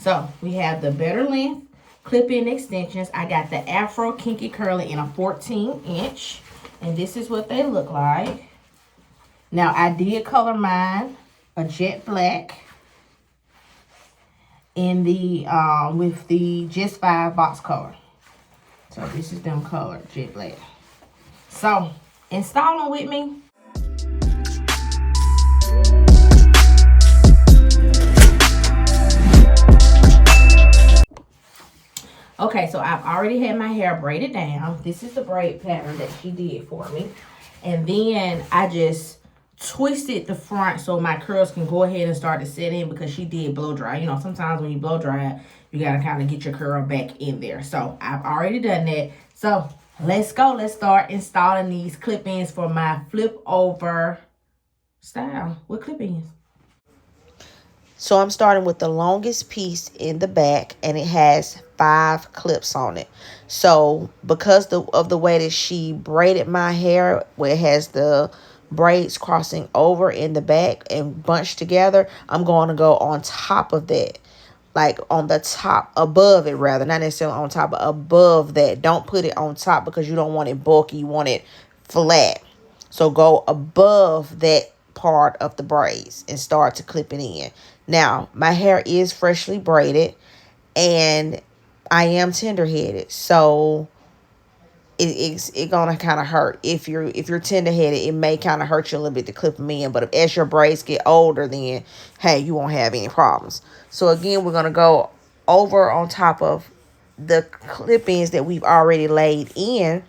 So we have the Betterlength clip-in extensions. I got the Afro Kinky Curly in a 14-inch. And this is what they look like. Now, I did color mine a jet black in the with the Just 5 box color. So this is them colored jet black. So install them with me. Okay, so I've already had my hair braided down. This is the braid pattern that she did for me. And then I just twisted the front so my curls can go ahead and start to set in, because she did blow dry. You know, sometimes when you blow dry, you got to kind of get your curl back in there. So I've already done that. So let's go. Let's start installing these clip-ins for my flip over style with clip-ins. So I'm starting with the longest piece in the back, and it has 5 clips on it. So because of the way that she braided my hair, where it has the braids crossing over in the back and bunched together, I'm going to go on top of that. Like on the top, above it rather, not necessarily on top, but above that. Don't put it on top because you don't want it bulky, you want it flat. So go above that part of the braids and start to clip it in. Now, my hair is freshly braided and I am tender-headed, so it's gonna kind of hurt. If you're tender-headed, it may kind of hurt you a little bit to clip them in, but as your braids get older, then hey, you won't have any problems. So again, we're gonna go over on top of the clip-ins that we've already laid in,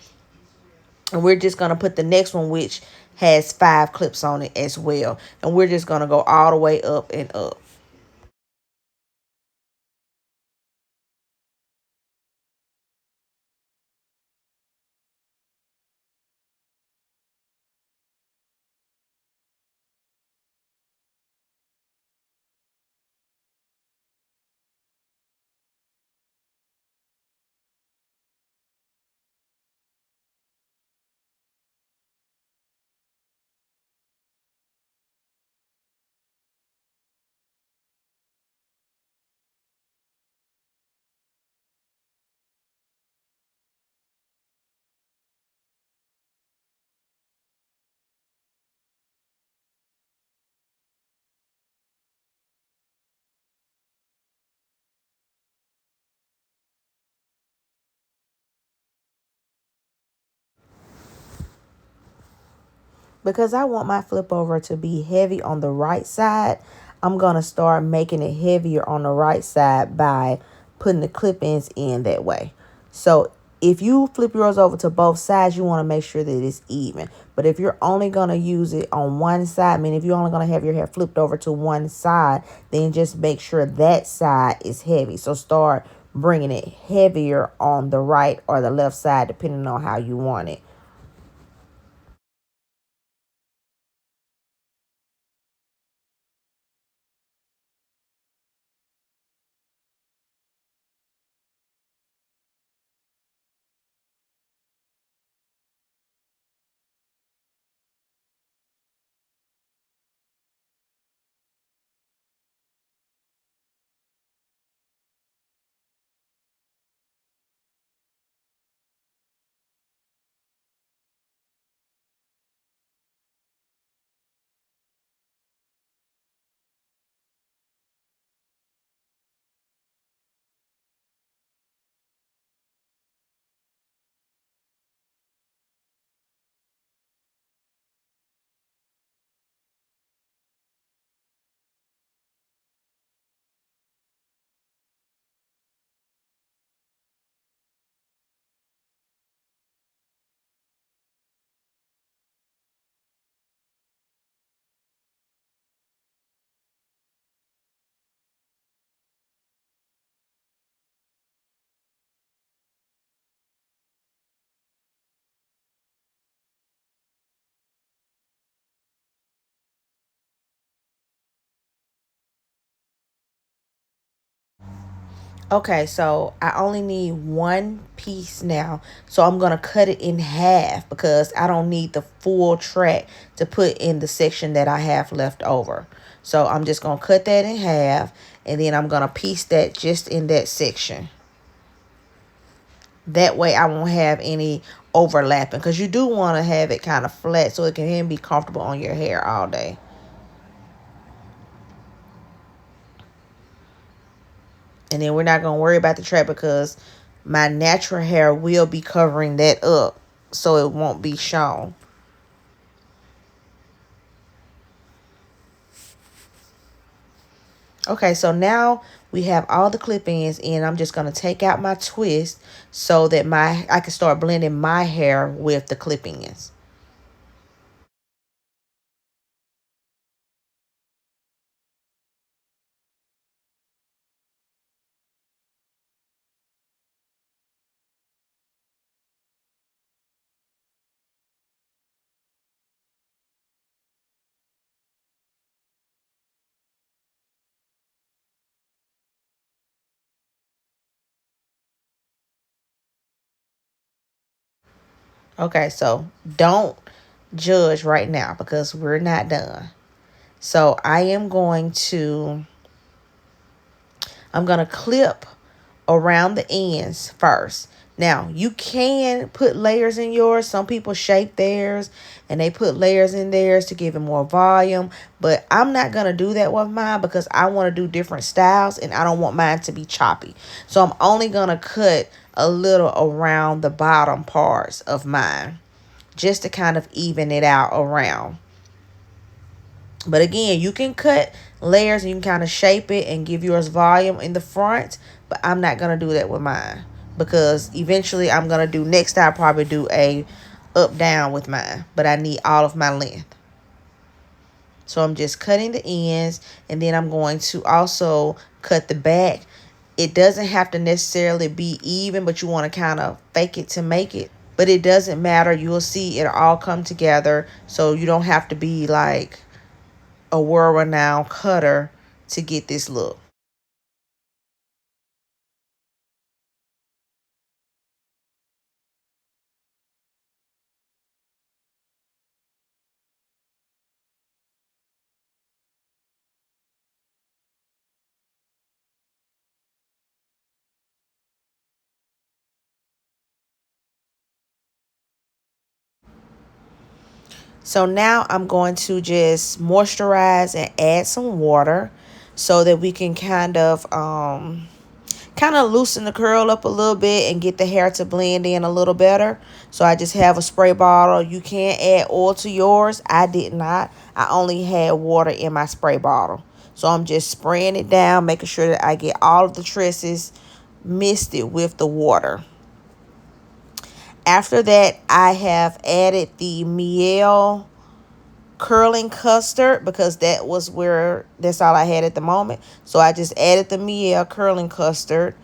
and we're just gonna put the next one, which has 5 clips on it as well, and we're just gonna go all the way up and up. Because I want my flip over to be heavy on the right side, I'm going to start making it heavier on the right side by putting the clip-ins in that way. So if you flip yours over to both sides, you want to make sure that it's even. But if you're only going to use it on one side, I mean, if you're only going to have your hair flipped over to one side, then just make sure that side is heavy. So start bringing it heavier on the right or the left side, depending on how you want it. Okay, so I only need one piece now. So I'm going to cut it in half because I don't need the full track to put in the section that I have left over. So I'm just going to cut that in half. And then I'm going to piece that just in that section. That way I won't have any overlapping, because you do want to have it kind of flat so it can be comfortable on your hair all day. And then we're not going to worry about the track because my natural hair will be covering that up so it won't be shown. Okay, so now we have all the clip-ins in. I'm just going to take out my twist so that I can start blending my hair with the clip-ins. Okay, so don't judge right now because we're not done. So I'm going to clip around the ends first. Now, you can put layers in yours. Some people shape theirs and they put layers in theirs to give it more volume. But I'm not going to do that with mine because I want to do different styles and I don't want mine to be choppy. So I'm only going to cut a little around the bottom parts of mine just to kind of even it out around. But again, you can cut layers and you can kind of shape it and give yours volume in the front. But I'm not going to do that with mine because eventually I'm going to do, next I'll probably do a up down with mine. But I need all of my length. So I'm just cutting the ends and then I'm going to also cut the back. It doesn't have to necessarily be even, but you want to kind of fake it to make it. But it doesn't matter. You'll see it all come together. So you don't have to be like a world-renowned cutter to get this look. So now I'm going to just moisturize and add some water so that we can kind of loosen the curl up a little bit and get the hair to blend in a little better. So I just have a spray bottle. You can add oil to yours. I did not. I only had water in my spray bottle. So I'm just spraying it down, making sure that I get all of the tresses misted with the water. After that, I have added the Mielle curling custard because that's all I had at the moment. So I just added the Mielle curling custard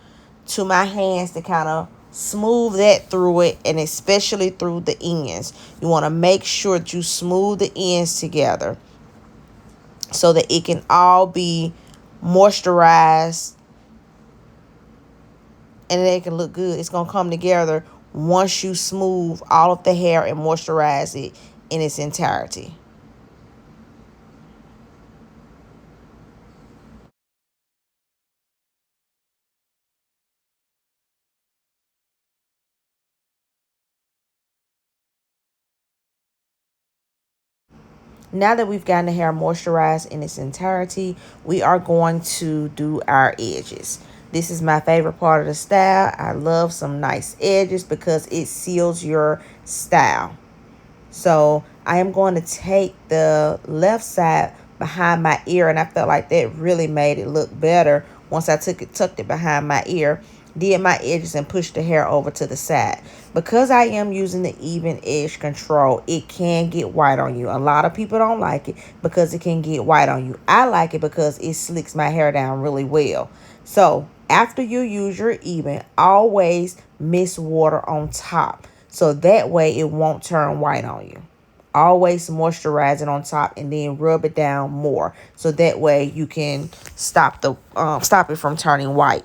to my hands to kind of smooth that through it, and especially through the ends. You want to make sure that you smooth the ends together so that it can all be moisturized and it can look good. It's going to come together once you smooth all of the hair and moisturize it in its entirety. Now that we've gotten the hair moisturized in its entirety, we are going to do our edges. This is my favorite part of the style. I love some nice edges because it seals your style. So I am going to take the left side behind my ear, and I felt like that really made it look better once I tucked it behind my ear, did my edges, and pushed the hair over to the side. Because I am using the even edge control, it can get white on you. A lot of people don't like it because it can get white on you. I like it because it slicks my hair down really well. So after you use your even, always mist water on top, so that way it won't turn white on you. Always moisturize it on top and then rub it down more, so that way you can stop it from turning white.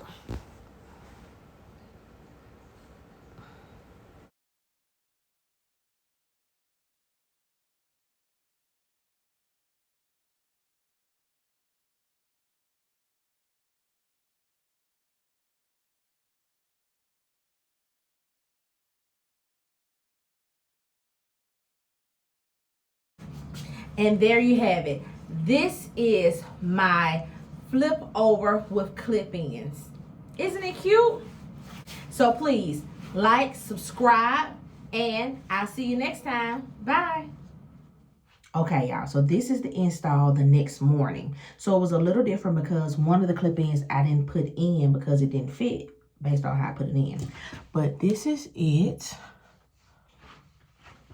And there you have it. This is my flip over with clip-ins. Isn't it cute? So please like, subscribe, and I'll see you next time. Bye. Okay, y'all, so this is the install the next morning. So it was a little different because one of the clip-ins I didn't put in because it didn't fit based on how I put it in. But this is it.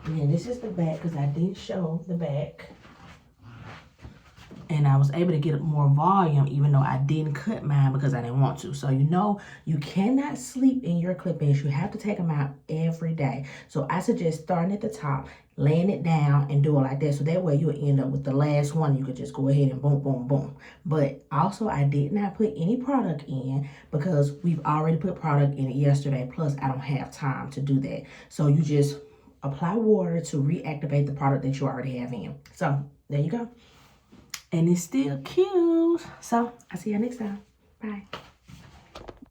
And then this is the back because I did show the back. And I was able to get more volume even though I didn't cut mine because I didn't want to. So you know, you cannot sleep in your clip-ins. You have to take them out every day. So I suggest starting at the top, laying it down and do it like that. So that way you'll end up with the last one. You could just go ahead and boom, boom, boom. But also I did not put any product in because we've already put product in it yesterday. Plus I don't have time to do that. So you just apply water to reactivate the product that you already have in. So there you go. And it's still cute. So I'll see you next time. Bye.